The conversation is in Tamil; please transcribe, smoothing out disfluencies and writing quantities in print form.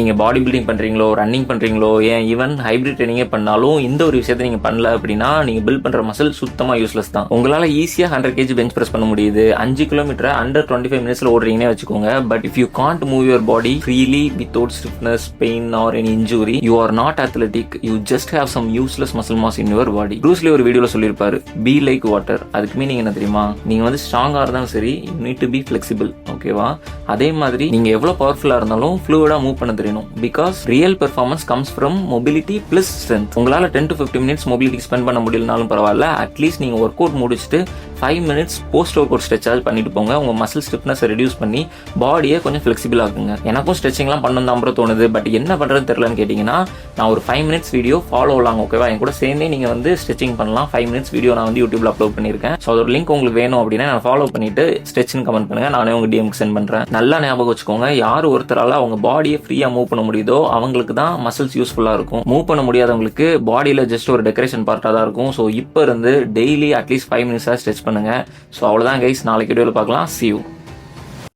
நீங்க பாடி பில்டிங் பண்றீங்களோ, ரன்னிங் பண்றீங்களோ, ஏன் ஈவன் ஹைபிரிட் ட்ரைனிங்கே பண்ணாலும் இந்த ஒரு விஷயத்தை நீங்க பண்ணல அப்படின்னா நீங்க பில்ட் பண்ற மசில் சுத்தமா யூஸ்லெஸ் தான். உங்களால ஈஸியா 100 kg பெஞ்ச் பிரஸ் பண்ண முடியுது, 5 கிலோமீட்டர் அண்டர் 25 மினிட்ஸ்ல ஓடுறீங்கன்னே வச்சுக்கோங்க. But if you can't move your body freely without stiffness, pain or any injury, you are not athletic, you just have some useless muscle mass in your body. Bruce Lee ஒரு வீடியோல சொல்லியிருப்பாரு, பி லைக் வாட்டர். அதுக்கு மீனிங் என்ன தெரியுமா? நீங்க வந்து ஸ்ட்ராங்கா இருந்தாலும் சரி, you need to be flexible. ஓகேவா? அதே மாதிரி நீங்க எவ்வளவு பவர்ஃபுல்லா இருந்தாலும் ஃப்ளூயிடா மூவ் பண்ண தெரியணும். Because real performance comes from mobility plus strength. உங்களால 10 to 15 மினிட்ஸ் மொபிலிட்டி ஸ்பெண்ட் பண்ண முடியலனாலும் பரவாயில்ல, அட்லீஸ்ட் நீங்க ஒர்க் அவுட் முடிச்சுட்டு 5 minutes post work out stretch பண்ணிட்டு போங்க. உங்க மசில் ஸ்டிஃப்னஸ் ரெடியூஸ் பண்ணி பாடியை கொஞ்சம் ஃபிளெக்சிபிள் ஆகுங்க. எனக்கும் ஸ்ட்ரெச்சிங்லாம் பண்ணணும் தான் தோணுது. பட் என்ன பண்றதுன்னு தெரியலன்னு கேட்டீங்கன்னா, நான் ஒரு 5 மினிட்ஸ் வீடியோ ஃபாலோ ஆகலாம். ஓகேவா? என் கூட சேர்ந்தே நீங்க வந்து ஸ்ட்ரெச்சிங் பண்ணலாம். 5 மினிட்ஸ் வீடியோ நான் வந்து யூடியூப்ல அப்லோட் பண்ணிருக்கேன். ஸோ அதோட லிங்க் உங்களுக்கு வேணும் அப்படின்னா நான் ஃபாலோ பண்ணிட்டு ஸ்ட்ரெச்சிங் கமெண்ட் பண்ணுங்க. நானே உங்க டிஎம்க்கு சென்ட் பண்றேன். நல்லா ஞாபகம் வச்சுக்கோங்க, யார் ஒருத்தரால அவங்க பாடியை ஃப்ரீயா மூவ் பண்ண முடியுதோ அவங்களுக்கு தான் மசில்ஸ் யூஸ்ஃபுல்லா இருக்கும். மூவ் பண்ண முடியாதவங்களுக்கு பாடியில ஜஸ்ட் ஒரு டெக்கரேஷன் பார்ட்டா தான் இருக்கும். ஸோ இப்போ இருந்து டெய்லி அட்லீஸ்ட் 5 மினிட்ஸா ஸ்ட்ரெச் பண்ணுங்க. ஸோ அவ்வளோதான் கைஸ், நாளைக்கு வீடியோவில் பார்க்கலாம். See you.